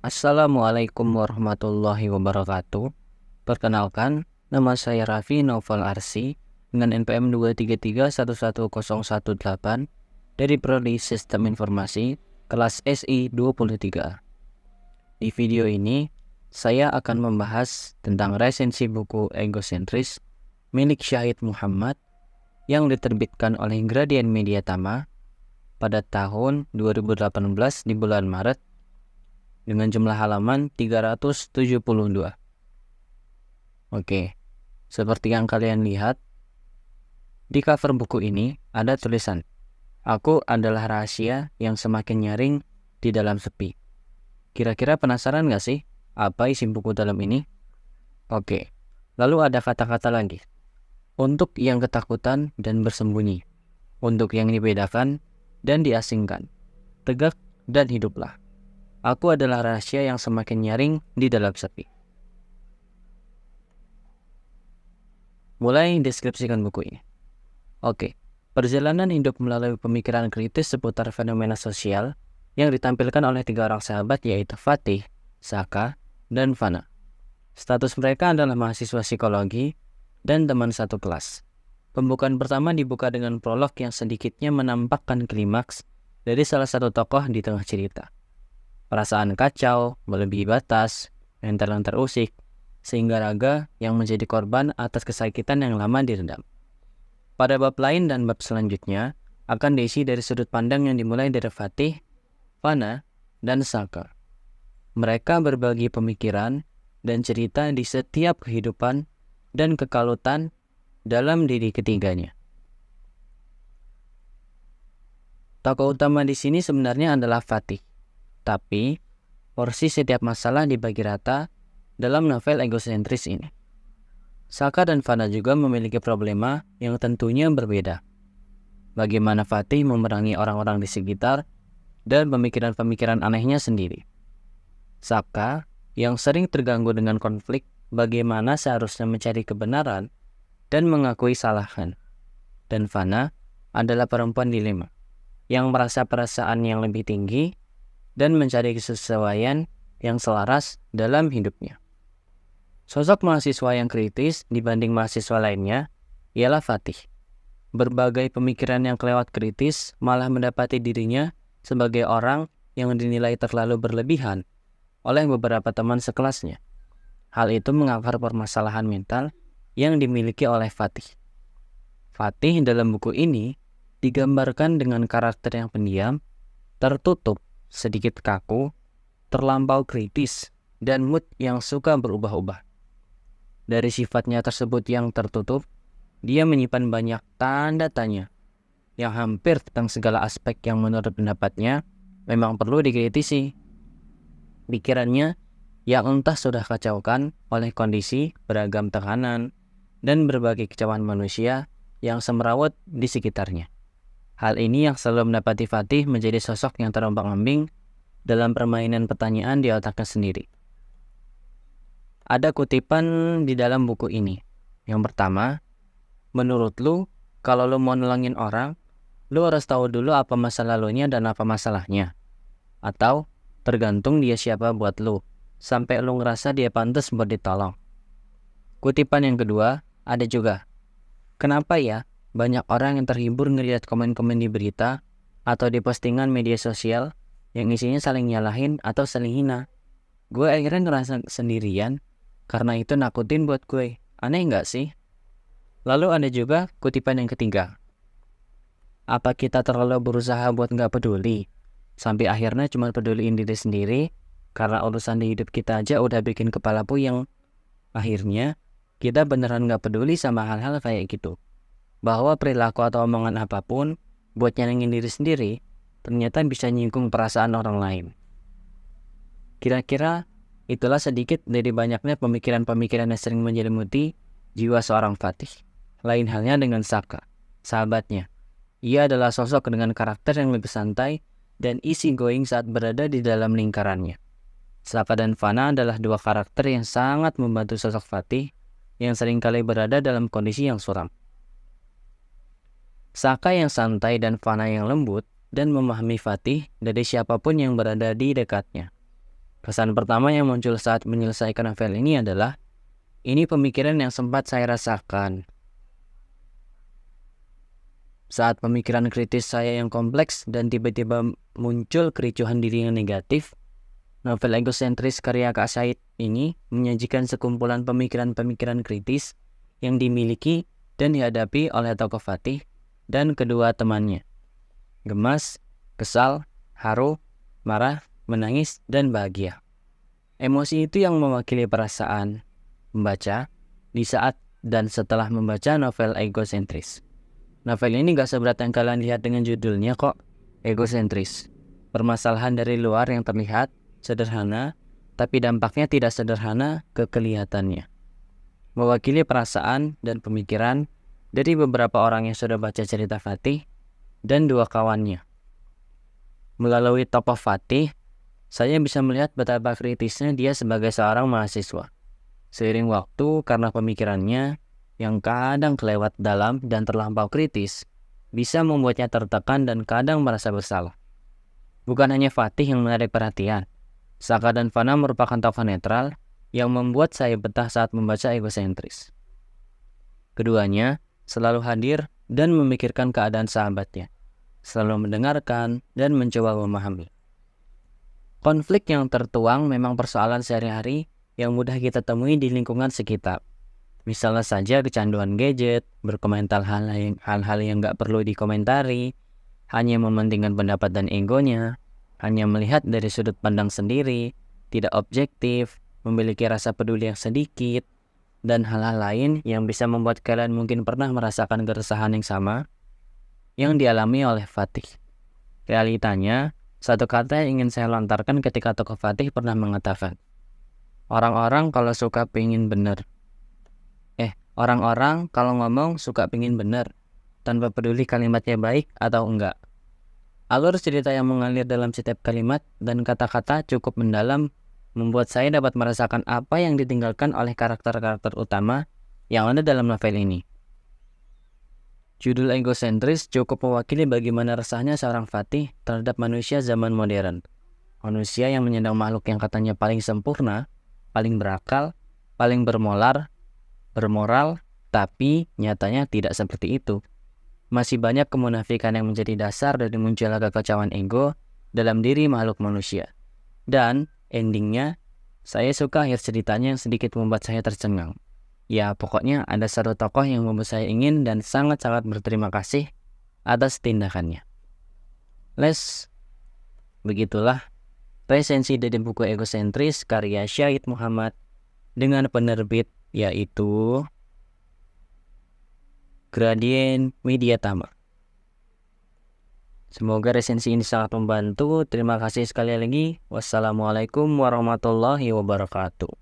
Assalamualaikum warahmatullahi wabarakatuh. Perkenalkan, nama saya Raffi Novel Arsi dengan NPM 2331118 dari Prodi Sistem Informasi kelas SI 23. Di video ini, saya akan membahas tentang resensi buku Egosentris milik Syahid Muhammad yang diterbitkan oleh Gradient Media Tama pada tahun 2018 di bulan Maret dengan jumlah halaman 372. Oke, seperti yang kalian lihat, di cover buku ini ada tulisan, "Aku adalah rahasia yang semakin nyaring di dalam sepi." Kira-kira penasaran gak sih apa isi buku dalam ini? Oke, lalu ada kata-kata lagi. Untuk yang ketakutan dan bersembunyi, untuk yang dibedakan dan diasingkan, tegak dan hiduplah. Aku adalah rahasia yang semakin nyaring di dalam sepi. Mulai deskripsikan buku ini. Oke, perjalanan hidup melalui pemikiran kritis seputar fenomena sosial yang ditampilkan oleh 3 orang sahabat yaitu Fatih, Saka, dan Fana. Status mereka adalah mahasiswa psikologi dan teman satu kelas. Pembukaan pertama dibuka dengan prolog yang sedikitnya menampakkan klimaks dari salah satu tokoh di tengah cerita. Perasaan kacau, melebihi batas, mental yang terusik, sehingga raga yang menjadi korban atas kesakitan yang lama direndam. Pada bab lain dan bab selanjutnya akan diisi dari sudut pandang yang dimulai dari Fatih, Fana, dan Saka. Mereka berbagi pemikiran dan cerita di setiap kehidupan dan kekalutan dalam diri ketiganya. Tokoh utama di sini sebenarnya adalah Fatih. Tapi, porsi setiap masalah dibagi rata dalam novel egosentris ini. Saka dan Fana juga memiliki problema yang tentunya berbeda. Bagaimana Fatih memerangi orang-orang di sekitar dan pemikiran-pemikiran anehnya sendiri. Saka yang sering terganggu dengan konflik bagaimana seharusnya mencari kebenaran dan mengakui kesalahan. Dan Fana adalah perempuan dilema yang merasa perasaan yang lebih tinggi dan mencari kesesuaian yang selaras dalam hidupnya. Sosok mahasiswa yang kritis dibanding mahasiswa lainnya ialah Fatih. Berbagai pemikiran yang kelewat kritis malah mendapati dirinya sebagai orang yang dinilai terlalu berlebihan oleh beberapa teman sekelasnya. Hal itu mengakar permasalahan mental yang dimiliki oleh Fatih. Fatih dalam buku ini digambarkan dengan karakter yang pendiam, tertutup, sedikit kaku, terlampau kritis, dan mood yang suka berubah-ubah. Dari sifatnya tersebut yang tertutup, dia menyimpan banyak tanda tanya yang hampir tentang segala aspek yang menurut pendapatnya memang perlu dikritisi. Pikirannya yang entah sudah kacaukan oleh kondisi, beragam tekanan, dan berbagai kecewaan manusia yang semerawut di sekitarnya. Hal ini yang selalu mendapati Fatih menjadi sosok yang terombang-ambing dalam permainan pertanyaan di otaknya sendiri. Ada kutipan di dalam buku ini. Yang pertama, menurut lu, kalau lu mau nolongin orang, lu harus tahu dulu apa masa lalunya dan apa masalahnya. Atau, tergantung dia siapa buat lu, sampai lu ngerasa dia pantas buat ditolong. Kutipan yang kedua, ada juga. Kenapa ya banyak orang yang terhibur ngeliat komen-komen di berita atau di postingan media sosial yang isinya saling nyalahin atau saling hina? Gue akhirnya ngerasa sendirian karena itu nakutin buat gue. Aneh gak sih? Lalu ada juga kutipan yang ketiga. Apa kita terlalu berusaha buat gak peduli sampai akhirnya cuma peduliin diri sendiri karena urusan di hidup kita aja udah bikin kepala puyeng. Akhirnya kita beneran gak peduli sama hal-hal kayak gitu. Bahwa perilaku atau omongan apapun buat nyenengin diri sendiri ternyata bisa nyinggung perasaan orang lain. Kira-kira itulah sedikit dari banyaknya pemikiran-pemikiran yang sering menyelimuti jiwa seorang Fatih. Lain halnya dengan Saka, sahabatnya. Ia adalah sosok dengan karakter yang lebih santai dan easy going saat berada di dalam lingkarannya. Saka dan Fana adalah dua karakter yang sangat membantu sosok Fatih yang seringkali berada dalam kondisi yang suram. Saka yang santai dan Fana yang lembut dan memahami Fatih dari siapapun yang berada di dekatnya. Kesan pertama yang muncul saat menyelesaikan novel ini adalah, ini pemikiran yang sempat saya rasakan. Saat pemikiran kritis saya yang kompleks dan tiba-tiba muncul kericuhan diri yang negatif, novel egosentris karya Kak Said ini menyajikan sekumpulan pemikiran-pemikiran kritis yang dimiliki dan dihadapi oleh tokoh Fatih dan kedua temannya. Gemas, kesal, haru, marah, menangis, dan bahagia. Emosi itu yang mewakili perasaan membaca di saat dan setelah membaca novel egosentris. Novel ini gak seberat yang kalian lihat dengan judulnya kok, egosentris. Permasalahan dari luar yang terlihat sederhana, tapi dampaknya tidak sederhana ke kelihatannya. Mewakili perasaan dan pemikiran dari beberapa orang yang sudah baca cerita Fatih dan dua kawannya. Melalui tokoh Fatih, saya bisa melihat betapa kritisnya dia sebagai seorang mahasiswa. Seiring waktu, karena pemikirannya yang kadang kelewat dalam dan terlampau kritis, bisa membuatnya tertekan dan kadang merasa bersalah. Bukan hanya Fatih yang menarik perhatian, Saka dan Fana merupakan tokoh netral yang membuat saya betah saat membaca egosentris. Keduanya selalu hadir dan memikirkan keadaan sahabatnya, selalu mendengarkan dan mencoba memahami. Konflik yang tertuang memang persoalan sehari-hari yang mudah kita temui di lingkungan sekitar. Misalnya saja kecanduan gadget, berkomentar hal-hal yang gak perlu dikomentari, hanya mementingkan pendapat dan egonya, hanya melihat dari sudut pandang sendiri, tidak objektif, memiliki rasa peduli yang sedikit, dan hal-hal lain yang bisa membuat kalian mungkin pernah merasakan keresahan yang sama yang dialami oleh Fatih. Realitanya, satu kata yang ingin saya lontarkan ketika tokoh Fatih pernah mengatakan, orang-orang kalau ngomong suka pingin bener, tanpa peduli kalimatnya baik atau enggak. Alur cerita yang mengalir dalam setiap kalimat dan kata-kata cukup mendalam, membuat saya dapat merasakan apa yang ditinggalkan oleh karakter-karakter utama yang ada dalam novel ini. Judul egosentris cukup mewakili bagaimana resahnya seorang Fatih terhadap manusia zaman modern. Manusia yang menyandang makhluk yang katanya paling sempurna, paling berakal, paling bermoral, tapi nyatanya tidak seperti itu. Masih banyak kemunafikan yang menjadi dasar dari munculnya kekacauan ego dalam diri makhluk manusia. Dan endingnya, saya suka akhir ceritanya yang sedikit membuat saya tercengang. Ya, pokoknya ada satu tokoh yang membuat saya ingin dan sangat-sangat berterima kasih atas tindakannya. Begitulah resensi dari buku egosentris karya Syahid Muhammad dengan penerbit yaitu Gradient Media Tama. Semoga resensi ini sangat membantu. Terima kasih sekali lagi. Wassalamualaikum warahmatullahi wabarakatuh.